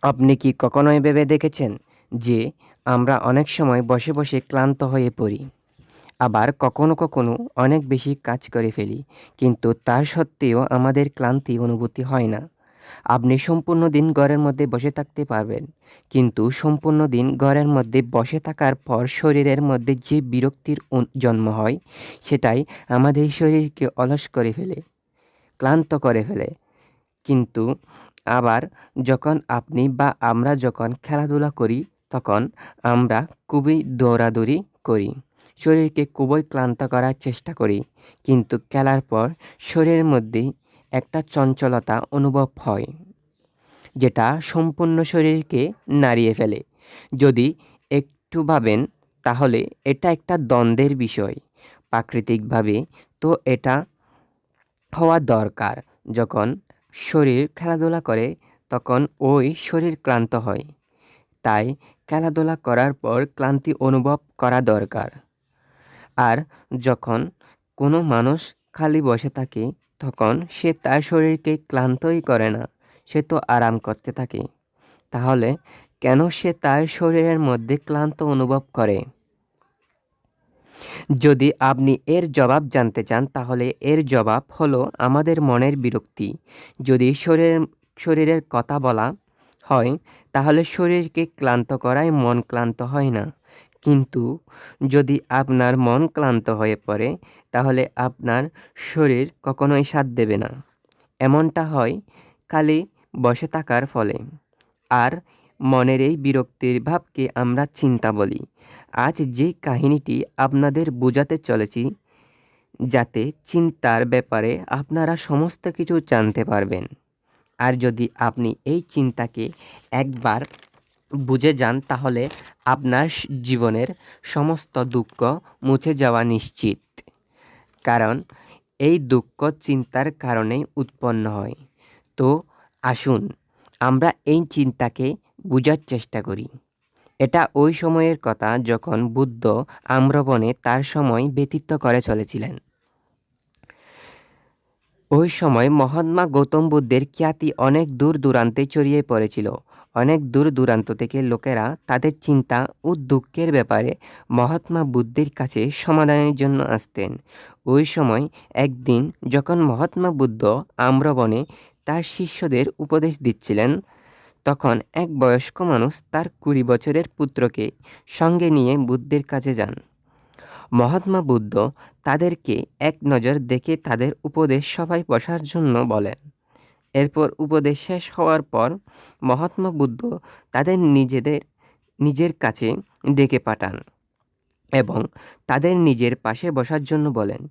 আপনি কি কখনোই ভেবে দেখেছেন যে আমরা অনেক সময় বসে বসে ক্লান্ত হয়ে পড়ি, আবার কখনো কখনো অনেক বেশি কাজ করে ফেলি, কিন্তু তার সত্ত্বেও আমাদের ক্লান্তি অনুভূতি হয় না। আপনি সম্পূর্ণ দিন ঘরের মধ্যে বসে থাকতে পারবেন, কিন্তু সম্পূর্ণ দিন ঘরের মধ্যে বসে থাকার পর শরীরের মধ্যে যে বিরক্তির জন্ম হয়, সেটাই আমাদের শরীরকে অলস করে ফেলে, ক্লান্ত করে ফেলে। কিন্তু আবার যখন আপনি বা আমরা যখন খেলাধুলা করি, তখন আমরা খুবই দৌড়াদৌড়ি করি। শরীরকে খুবই ক্লান্ত করার চেষ্টা করি। কিন্তু খেলার পর শরীরের মধ্যে একটা চঞ্চলতা অনুভব হয়, যেটা সম্পূর্ণ শরীরকে নাড়িয়ে ফেলে। যদি একটু ভাবেন, তাহলে এটা একটা দ্বন্দ্বের বিষয়। প্রাকৃতিকভাবে তো এটা হওয়া দরকার। যখন শরীর খেলাধুলা করে, তখন ওই শরীর ক্লান্ত হয়। তাই খেলাধুলা করার পর ক্লান্তি অনুভব করা দরকার। আর যখন কোনো মানুষ খালি বসে থাকে, তখন সে তার শরীরকে ক্লান্তই করে না, সে তো আরাম করতে থাকে। তাহলে কেন সে তার শরীরের মধ্যে ক্লান্ত অনুভব করে? যদি আপনি এর জবাব জানতে চান, তাহলে এর জবাব হলো আমাদের মনের বিরক্তি। যদি শরীরের কথা বলা হয়, তাহলে শরীরকে ক্লান্ত করায় মন ক্লান্ত হয় না। কিন্তু যদি আপনার মন ক্লান্ত হয়ে পড়ে, তাহলে আপনার শরীর কখনোই সাথ দেবে না। এমনটা হয় খালি বসে থাকার ফলে। আর মনের এই বিরক্তির ভাবকে আমরা চিন্তা বলি। আজ যে কাহিনীটি আপনাদের বোঝাতে চলেছি, যাতে চিন্তার ব্যাপারে আপনারা সমস্ত কিছু জানতে পারবেন। আর যদি আপনি এই চিন্তাকে একবার বুঝে যান, তাহলে আপনার জীবনের সমস্ত দুঃখ মুছে যাওয়া নিশ্চিত। কারণ এই দুঃখ চিন্তার কারণেই উৎপন্ন হয়। তো আসুন আমরা এই চিন্তাকে বুঝার চেষ্টা করি। এটা ওই সময়ের কথা যখন বুদ্ধ আম্রবনে তার সময় ব্যতীত করে চলেছিলেন। ওই সময় মহাত্মা গৌতম বুদ্ধের খ্যাতি অনেক দূর দূরান্তে ছড়িয়ে পড়েছিল। অনেক দূর দূরান্ত থেকে লোকেরা তাদের চিন্তা ও দুঃখের ব্যাপারে মহাত্মা বুদ্ধের কাছে সমাধানের জন্য আসতেন। ওই সময় একদিন যখন মহাত্মা বুদ্ধ আম্রবনে তার শিষ্যদের উপদেশ দিচ্ছিলেন, তখন এক বয়স্ক মানুষ তার ২০ বছরের পুত্রকে সঙ্গে নিয়ে বুদ্ধের কাছে যান। মহাত্মা বুদ্ধ তাদেরকে এক নজর দেখে তাদের উপদেশ সভায় বসার জন্য বলেন। এরপর উপদেশ শেষ হওয়ার পর মহাত্মা বুদ্ধ তাদের নিজের কাছে ডেকে পাঠান এবং তাদের নিজের পাশে বসার জন্য বলেন।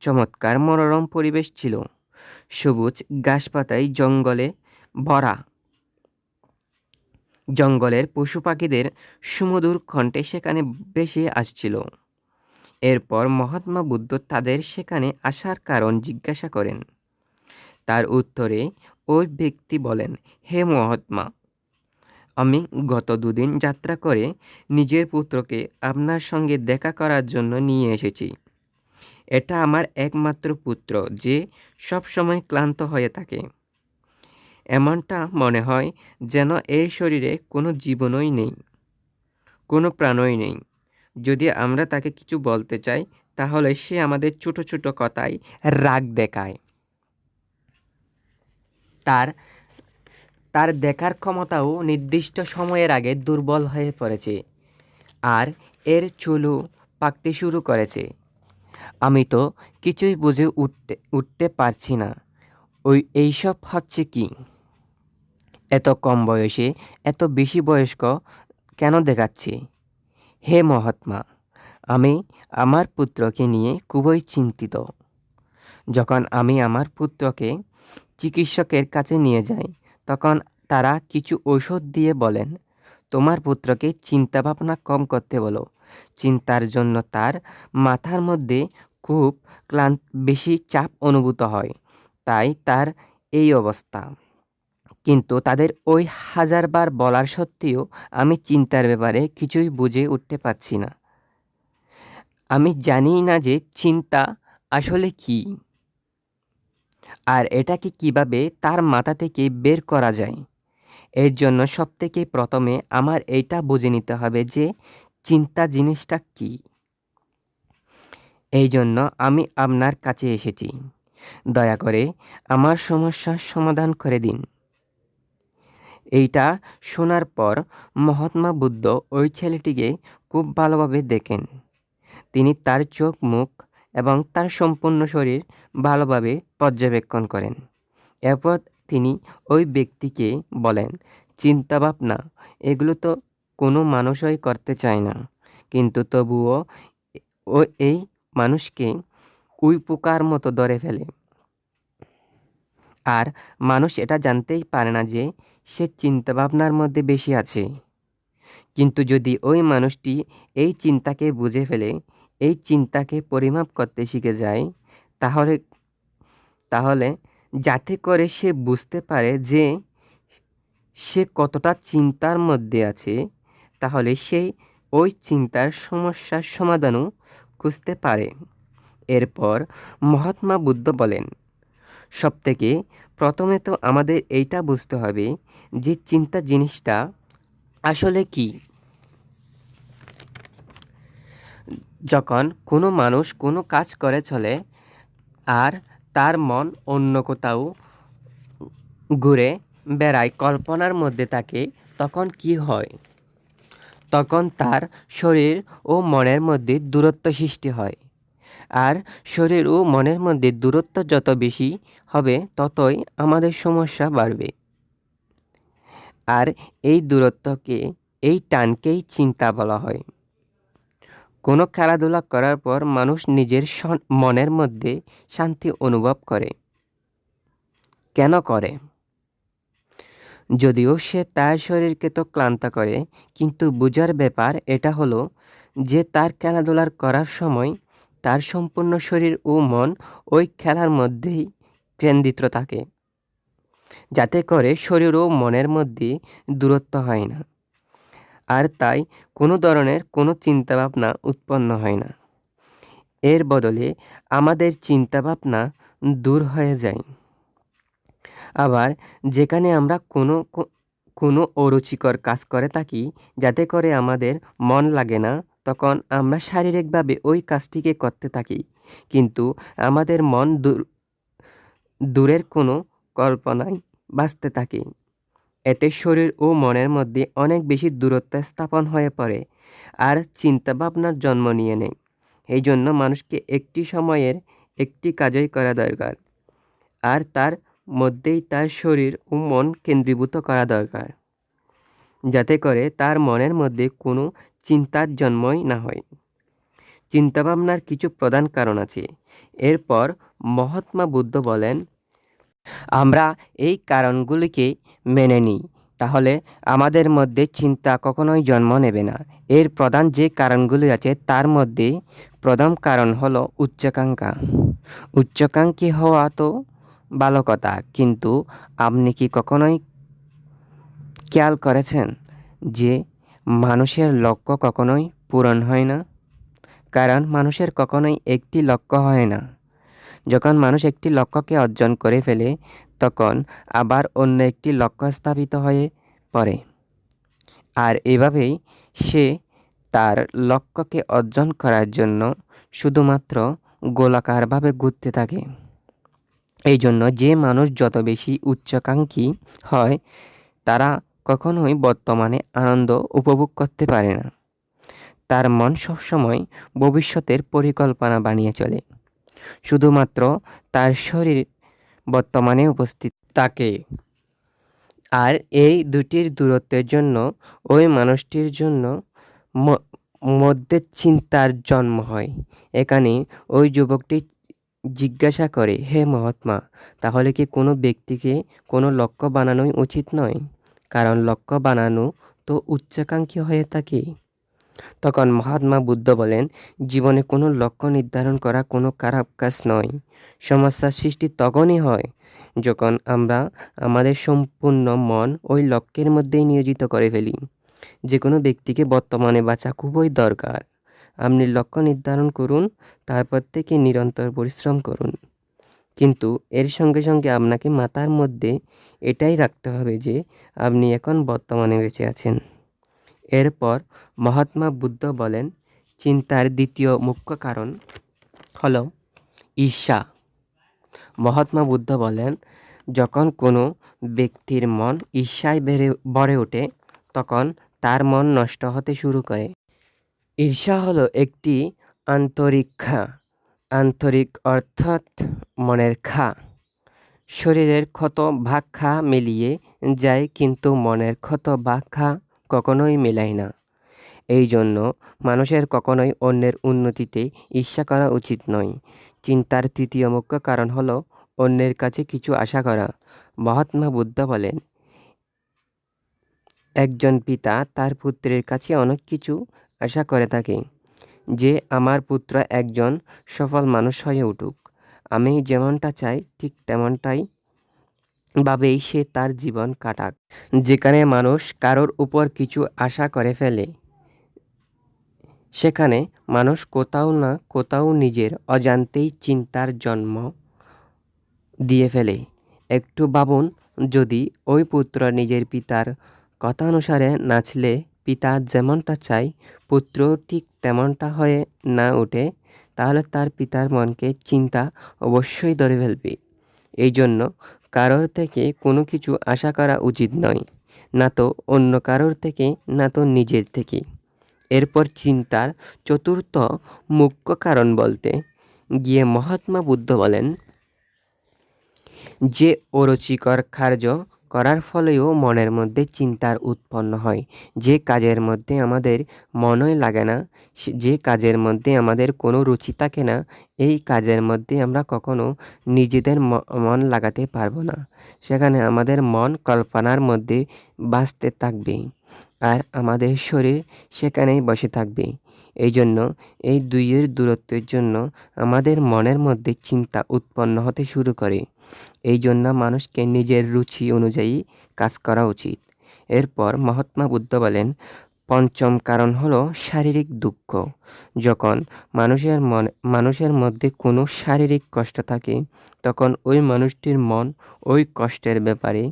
চমৎকার মনোরম পরিবেশ ছিল। সবুজ গাছপাতায় জঙ্গলে ভরা। জঙ্গলের পশু পাখিদের সুমধুর কণ্ঠে সেখানে ভেসে আসছিল। এরপর মহাত্মা বুদ্ধ তাদের সেখানে আসার কারণ জিজ্ঞাসা করেন। তার উত্তরে ওই ব্যক্তি বলেন, হে মহাত্মা, আমি গত ২ দিন যাত্রা করে নিজের পুত্রকে আপনার সঙ্গে দেখা করার জন্য নিয়ে এসেছি। এটা আমার একমাত্র পুত্র, যে সবসময় ক্লান্ত হয়ে থাকে। এমনটা মনে হয় যেন এর শরীরে কোনো জীবনই নেই, কোনো প্রাণই নেই। যদি আমরা তাকে কিছু বলতে চাই, তাহলে সে আমাদের ছোট ছোট কথায় রাগ দেখায়। তার তার দেখার ক্ষমতাও নির্দিষ্ট সময়ের আগে দুর্বল হয়ে পড়েছে, আর এর চুলও পাকতে শুরু করেছে। আমি তো কিছুই বুঝে উঠতে পারছি না, এইসব হচ্ছে কি? এত কম বয়সে এত বেশি বয়স্ক কেন দেখাচ্ছে? হে মহাত্মা, আমি আমার পুত্রকে নিয়ে খুবই চিন্তিত। যখন আমি আমার পুত্রকে চিকিৎসকের কাছে নিয়ে যাই, তখন তারা কিছু ঔষধ দিয়ে বলেন, তোমার পুত্রকে চিন্তাভাবনা কম করতে বলো। চিন্তার জন্য তার মাথার মধ্যে খুব বেশি চাপ অনুভূত হয়, তাই তার এই অবস্থা। কিন্তু তাদের ওই হাজারবার বলার সত্ত্বেও আমি চিন্তার ব্যাপারে কিছুই বুঝে উঠতে পারছি না। আমি জানি না যে চিন্তা আসলে কী, আর এটাকে কিভাবে তার মাথা থেকে বের করা যায়। এর জন্য সবথেকে প্রথমে আমার এইটা বুঝে নিতে হবে যে চিন্তা জিনিসটা কী। এই জন্য আমি আপনার কাছে এসেছি। দয়া করে আমার সমস্যার সমাধান করে দিন। এইটা শোনার পর মহাত্মা বুদ্ধ ওই ছেলেটিকে খুব ভালোভাবে দেখেন। তিনি তার চোখ, মুখ এবং তার সম্পূর্ণ শরীর ভালোভাবে পর্যবেক্ষণ করেন। এরপর তিনি ওই ব্যক্তিকে বলেন, চিন্তাভাবনা এগুলো তো কোনো মানুষই করতে চায় না, কিন্তু তবুও ও এই মানুষকে উই পোকার মতো ধরে ফেলে। আর মানুষ এটা জানতেই পারে না যে সে চিন্তাভাবনার মধ্যে বেশি আছে। কিন্তু যদি ওই মানুষটি এই চিন্তাকে বুঝে ফেলে, এই চিন্তাকে পরিমাপ করতে শিখে যায়, তাহলে তাহলে যাতে করে সে বুঝতে পারে যে সে কতটা চিন্তার মধ্যে আছে, তাহলে সে ওই চিন্তার সমস্যার সমাধানও খুঁজতে পারে। এরপর মহাত্মা বুদ্ধ বলেন, সবথেকে প্রথমে তো আমাদের এইটা বুঝতে হবে যে চিন্তা জিনিসটা আসলে কি। যখন কোনো মানুষ কোনো কাজ করে চলে আর তার মন অন্য কোথাও ঘুরে বেড়ায়, কল্পনার মধ্যে থাকে, তখন কি হয়? তখন তার শরীর ও মনের মধ্যে দূরত্ব সৃষ্টি হয়। আর শরীর ও মনের মধ্যে দূরত্ব যত বেশি হবে, ততই আমাদের সমস্যা বাড়বে। আর এই দূরত্বকে, এই টানকেই চিন্তা বলা হয়। কোনো খেলাধুলা করার পর মানুষ নিজের মনের মধ্যে শান্তি অনুভব করে। কেন করে? যদিও সে তার শরীরকে তো ক্লান্ত করে, কিন্তু বোঝার ব্যাপার এটা হলো যে তার খেলাধুলার করার সময় তার সম্পূর্ণ শরীর ও মন ওই খেলার মধ্যেই কেন্দ্রিত থাকে, যাতে করে শরীর ও মনের মধ্যে দূরত্ব হয় না। আর তাই কোনো ধরনের কোনো চিন্তাভাবনা উৎপন্ন হয় না। এর বদলে আমাদের চিন্তাভাবনা দূর হয়ে যায়। আবার যেখানে আমরা কোনো অরুচিকর কাজ করে থাকি, যাতে করে আমাদের মন লাগে না, তখন আমরা শারীরিকভাবে ওই কাজটিকে করতে থাকি, কিন্তু আমাদের মন দূরের কোনো কল্পনায় বাঁচতে থাকে। এতে শরীর ও মনের মধ্যে অনেক বেশি দূরত্ব স্থাপন হয়ে পড়ে আর চিন্তাভাবনার জন্ম নিয়ে নেয়। এই জন্য মানুষকে একটি সময়ের একটি কাজই করা দরকার, আর তার মধ্যেই তার শরীর ও মন কেন্দ্রীভূত করা দরকার, যাতে করে তার মনের মধ্যে কোনো চিন্তার জন্মই না হয়। চিন্তাভাবনার কিছু প্রধান কারণ আছে। এরপর মহাত্মা বুদ্ধ বলেন, আমরা এই কারণগুলিকে মেনে নিই, তাহলে আমাদের মধ্যে চিন্তা কখনোই জন্ম নেবে না। এর প্রধান যে কারণগুলি আছে, তার মধ্যে প্রথম কারণ হলো উচ্চাকাঙ্ক্ষা। উচ্চাকাঙ্ক্ষী হওয়া তো ভালো কথা, কিন্তু আপনি কি কখনোই খেয়াল করেছেন যে মানুষের লক্ষ্য কখনোই পূরণ হয় না? কারণ মানুষের কখনোই একটি লক্ষ্য হয় না। যখন মানুষ একটি লক্ষ্যকে অর্জন করে ফেলে, তখন আবার অন্য একটি লক্ষ্য স্থাপিত হয়ে পড়ে। আর এভাবেই সে তার লক্ষ্যকে অর্জন করার জন্য শুধুমাত্র গোলাকারভাবে ঘুরতে থাকে। এই জন্য যে মানুষ যত বেশি উচ্চাকাঙ্ক্ষী হয়, তারা কখনোই বর্তমানে আনন্দ উপভোগ করতে পারে না। তার মন সবসময় ভবিষ্যতের পরিকল্পনা বানিয়ে চলে। শুধুমাত্র তার শরীর বর্তমানে উপস্থিত থাকে। আর এই দুটির দূরত্বের জন্য ওই মানুষটির জন্য মধ্যে চিন্তার জন্ম হয়। এখানে ওই যুবকটি জিজ্ঞাসা করে, হে মহাত্মা, তাহলে কি কোনো ব্যক্তিকে কোনো লক্ষ্য বানানোই উচিত নয়? কারণ লক্ষ্য বানানো তো উচ্চাকাঙ্ক্ষী হয়ে থাকে। তখন মহাত্মা বুদ্ধ বলেন, জীবনে কোনো লক্ষ্য নির্ধারণ করা কোনো খারাপ কাজ নয়। সমস্যার সৃষ্টি তখনই হয় যখন আমরা আমাদের সম্পূর্ণ মন ওই লক্ষ্যের মধ্যেই নিয়োজিত করে ফেলি। যে কোনো ব্যক্তিকে বর্তমানে বাঁচা খুবই দরকার। আপনি লক্ষ্য নির্ধারণ করুন, তারপর থেকে নিরন্তর পরিশ্রম করুন। কিন্তু এর সঙ্গে সঙ্গে আপনাকে মাথার মধ্যে এটাই রাখতে হবে যে আপনি এখন বর্তমানে বেঁচে আছেন। এরপর মহাত্মা বুদ্ধ বলেন, চিন্তার দ্বিতীয় মুখ্য কারণ হলো ঈর্ষা। মহাত্মা বুদ্ধ বলেন, যখন কোনো ব্যক্তির মন ঈর্ষায় ভরে ওঠে, তখন তার মন নষ্ট হতে শুরু করে। ঈর্ষা হলো একটি আন্তরিক অর্থাৎ মনের খা। শরীরের ক্ষত বা খা মিলিয়ে যায়, কিন্তু মনের ক্ষত বা খা কখনোই মেলায় না। এই জন্য মানুষের কখনোই অন্যের উন্নতিতে ঈর্ষা করা উচিত নয়। চিন্তার তৃতীয় মুখ্য কারণ হলো অন্যের কাছে কিছু আশা করা। মহাত্মা বুদ্ধ বলেন, একজন পিতা তার পুত্রের কাছে অনেক কিছু আশা করে থাকে, যে আমার পুত্র একজন সফল মানুষ হয়ে উঠুক। আমি যেমনটা চাই ঠিক তেমনটাই ভাবেই সে তার জীবন কাটাক। যেখানে মানুষ কারোর উপর কিছু আশা করে ফেলে, সেখানে মানুষ কোথাও না কোথাও নিজের অজান্তেই চিন্তার জন্ম দিয়ে ফেলে। একটু ভাবুন, যদি ওই পুত্র নিজের পিতার কথানুসারে নাচলে পিতা যেমনটা চায় পুত্র ঠিক তেমনটা হয়ে না ওঠে, তাহলে তার পিতার মনকে চিন্তা অবশ্যই ধরে ফেলবে। এই জন্য কারোর থেকে কোনো কিছু আশা করা উচিত নয়, না তো অন্য কারোর থেকে, না তো নিজের থেকে। এরপর চিন্তার চতুর্থ মুখ্য কারণ বলতে গিয়ে মহাত্মা বুদ্ধ বলেন, যে অরুচিকর কার্য করার ফলেও মনের মধ্যে চিন্তার উৎপন্ন হয়। যে কাজের মধ্যে আমাদের মনই লাগে না, যে কাজের মধ্যে আমাদের কোনো রুচি থাকে না, এই কাজের মধ্যে আমরা কখনো নিজেদের মন লাগাতে পারবো না। সেখানে আমাদের মন কল্পনার মধ্যে বাঁচতে থাকবে, আর আমাদের শরীর সেখানেই বসে থাকবে। এই জন্য এই দুইয়ের দূরত্বের জন্য আমাদের মনের মধ্যে চিন্তা উৎপন্ন হতে শুরু করে। এই জন্য মানুষকে নিজের রুচি অনুযায়ী কাজ করা উচিত। এরপর মহাত্মা বুদ্ধ বলেন, পঞ্চম কারণ হলো শারীরিক দুঃখ। যখন মানুষের মধ্যে কোনো শারীরিক কষ্ট থাকে, তখন ওই মানুষটির মন ওই কষ্টের ব্যাপারে,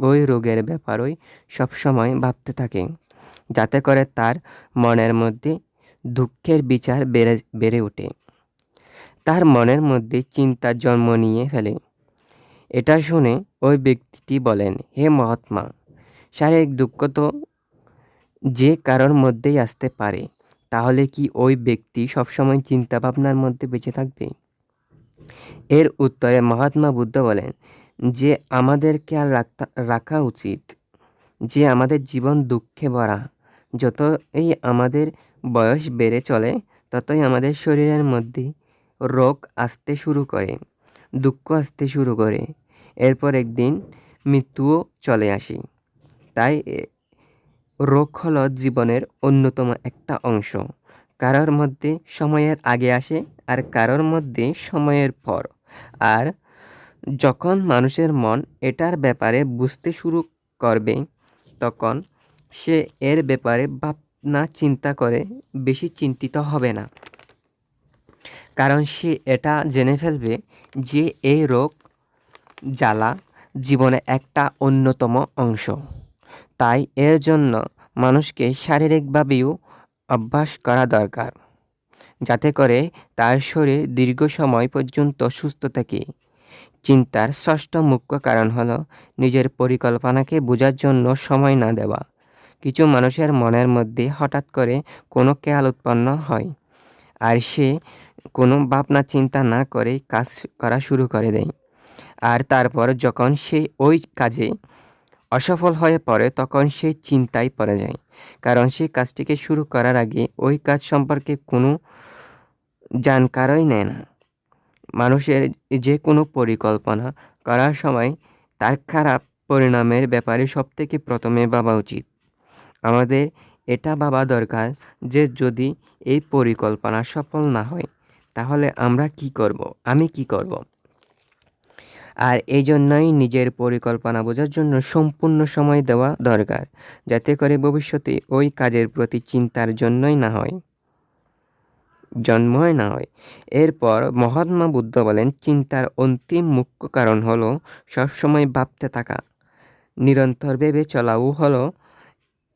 ওই রোগের ব্যাপারেই সবসময় ভাবতে থাকে, যাতে করে তার মনের মধ্যে দুঃখের বিচার বেড়ে ওঠে। তার মনের মধ্যে চিন্তা জন্ম নিয়ে ফেলে। এটা শুনে ওই ব্যক্তিটি বলেন, হে মহাত্মা, শারীরিক দুঃখ তো যে কারোর মধ্যেই আসতে পারে, তাহলে কি ওই ব্যক্তি সবসময় চিন্তা ভাবনার মধ্যে বেঁচে থাকবে? এর উত্তরে মহাত্মা বুদ্ধ বলেন, যে আমাদের খেয়াল রাখা উচিত যে আমাদের জীবন দুঃখে ভরা। যতই আমাদের বয়স বেড়ে চলে, ততই আমাদের শরীরের মধ্যে রোগ আসতে শুরু করে, দুঃখ আসতে শুরু করে। এরপর একদিন মৃত্যুও চলে আসে। তাই রোগ হলো জীবনের অন্যতম একটা অংশ। কারোর মধ্যে সময়ের আগে আসে, আর কারোর মধ্যে সময়ের পর। আর যখন মানুষের মন এটার ব্যাপারে বুঝতে শুরু করবে, তখন সে এর ব্যাপারে ভাবনা চিন্তা করে বেশি চিন্তিত হবে না। কারণ সে এটা জেনে ফেলবে যে এই রোগ জ্বালা জীবনে একটা অন্যতম অংশ। তাই এর জন্য মানুষকে শারীরিকভাবেও অভ্যাস করা দরকার, যাতে করে তার শরীর দীর্ঘ সময় পর্যন্ত সুস্থ থাকে। চিন্তার ষষ্ঠ মুখ্য কারণ হলো নিজের পরিকল্পনাকে বোঝার জন্য সময় না দেওয়া। কিছু মানুষের মনের মধ্যে হঠাৎ করে কোনো খেয়াল উৎপন্ন হয়, আর সে কোনো ভাবনা চিন্তা না করে কাজ করা শুরু করে দেয়। আর তারপর যখন সে ওই কাজে অসফল হয়ে পড়ে, তখন সে চিন্তায় পড়ে যায়, কারণ সে কাজটিকে শুরু করার আগে ওই কাজ সম্পর্কে কোনো জানকারই নেয় না। মানুষের যে কোনো পরিকল্পনা করার সময় তার খারাপ পরিণামের ব্যাপারে সবথেকে প্রথমে ভাবা উচিত। আমাদের এটা ভাবা দরকার যে যদি এই পরিকল্পনা সফল না হয়, তাহলে আমরা কি করব, আমি কি করব। আর এই জন্যই নিজের পরিকল্পনা বোঝার জন্য সম্পূর্ণ সময় দেওয়া দরকার, যাতে করে ভবিষ্যতে ওই কাজের প্রতি চিন্তার জন্যই না হয়। জন্মই না হয়। এরপর মহাত্মা বুদ্ধ বলেন, চিন্তার অন্তিম মুখ্য কারণ হলো সবসময় ভাবতে থাকা। নিরন্তর ভেবে চলাও হলো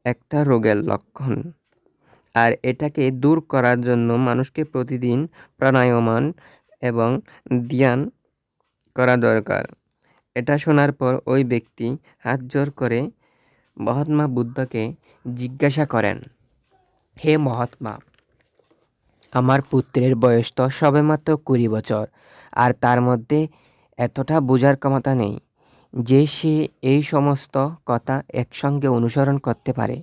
একটা রোগের লক্ষণ। আর এটাকে দূর করার জন্য মানুষকে প্রতিদিন প্রাণায়াম এবং ধ্যান করা দরকার। এটা শোনার পর ওই ব্যক্তি হাত জোড় করে মহাত্মা বুদ্ধকে জিজ্ঞাসা করেন, হে মহাত্মা, আমার পুত্রের বয়স তো সবেমাত্র 20 বছর, আর তার মধ্যে এতটা বোঝার ক্ষমতা নেই যে সে এই সমস্ত কথা একসঙ্গে অনুসরণ করতে পারে।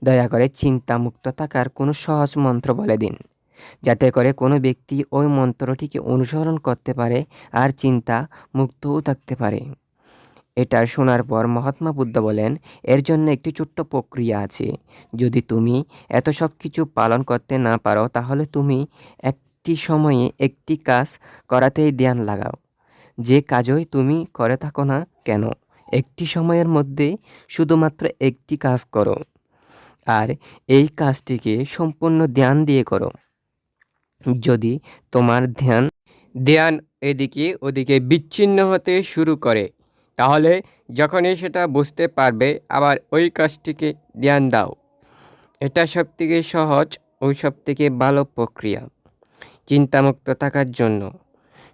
দয়া করে চিন্তামুক্ত থাকার কোনো সহজ মন্ত্র বলে দিন, যাতে করে কোনো ব্যক্তি ওই মন্ত্রটিকে অনুসরণ করতে পারে আর চিন্তা মুক্তও থাকতে পারে। এটা শোনার পর মহাত্মা বুদ্ধ বলেন, এর জন্য একটি ছোট্ট প্রক্রিয়া আছে। যদি তুমি এত সব কিছু পালন করতে না পারো, তাহলে তুমি একটি সময়ে একটি কাজ করাতেই ধ্যান লাগাও। যে কাজই তুমি করে থাকো না কেন, একটি সময়ের মধ্যে শুধুমাত্র একটি কাজ করো, আর এই কাজটিকে সম্পূর্ণ ধ্যান দিয়ে করো। যদি তোমার ধ্যান এদিকে ওদিকে বিচ্ছিন্ন হতে শুরু করে, তাহলে যখনই সেটা বুঝতে পারবে, আবার ওই কাজটিকে ধ্যান দাও। এটা সবথেকে সহজ ও সবথেকে ভালো প্রক্রিয়া চিন্তামুক্ত থাকার জন্য।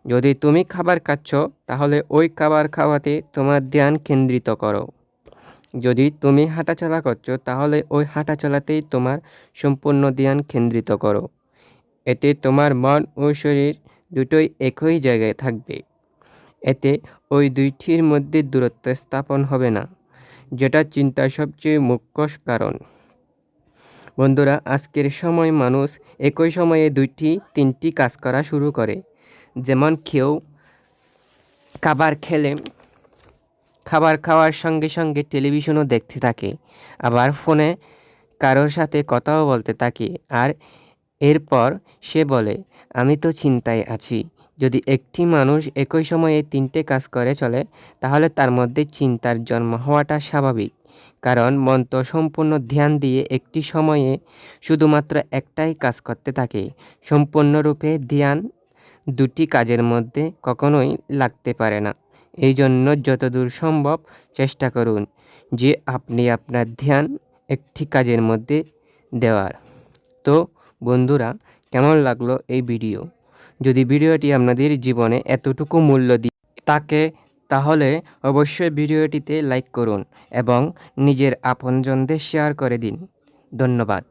যদি তুমি খাবার খাচ্ছ, তাহলে ওই খাবার খাওয়াতে তোমার ধ্যান কেন্দ্রিত করো। যদি তুমি হাঁটাচলা করছো, তাহলে ওই হাঁটাচলাতেই তোমার সম্পূর্ণ ধ্যান কেন্দ্রিত করো। এতে তোমার মন ও শরীর দুটোই একই জায়গায় থাকবে। এতে ওই দুইটির মধ্যে দূরত্ব স্থাপন হবে না, যেটা চিন্তার সবচেয়ে মুখ্য কারণ। বন্ধুরা, আজকের সময় মানুষ একই সময়ে 2-3টি কাজ করা শুরু করে। যেমন কেউ খাবার খাওয়ার সঙ্গে সঙ্গে টেলিভিশনও দেখতে থাকে, আবার ফোনে কারোর সাথে কথাও বলতে থাকে, আর এরপর সে বলে, আমি তো চিন্তায় আছি। যদি একটি মানুষ একই সময়ে 3টে কাজ করে চলে, তাহলে তার মধ্যে চিন্তার জন্ম হওয়াটা স্বাভাবিক। কারণ মন তো সম্পূর্ণ ধ্যান দিয়ে একটি সময়ে শুধুমাত্র একটাই কাজ করতে থাকে। সম্পূর্ণরূপে ধ্যান দুটি কাজের মধ্যে কখনোই লাগতে পারে না। এই জন্য যতদূর সম্ভব চেষ্টা করুন যে আপনি আপনার ধ্যান একটি কাজের মধ্যে দেওয়ার। তো বন্ধুরা, কেমন লাগলো এই ভিডিও? যদি ভিডিওটি আপনাদের জীবনে এতটুকু মূল্য দিয়ে থাকে, তাহলে অবশ্যই ভিডিওটিতে লাইক করুন এবং নিজের আপনজনদের শেয়ার করে দিন। ধন্যবাদ।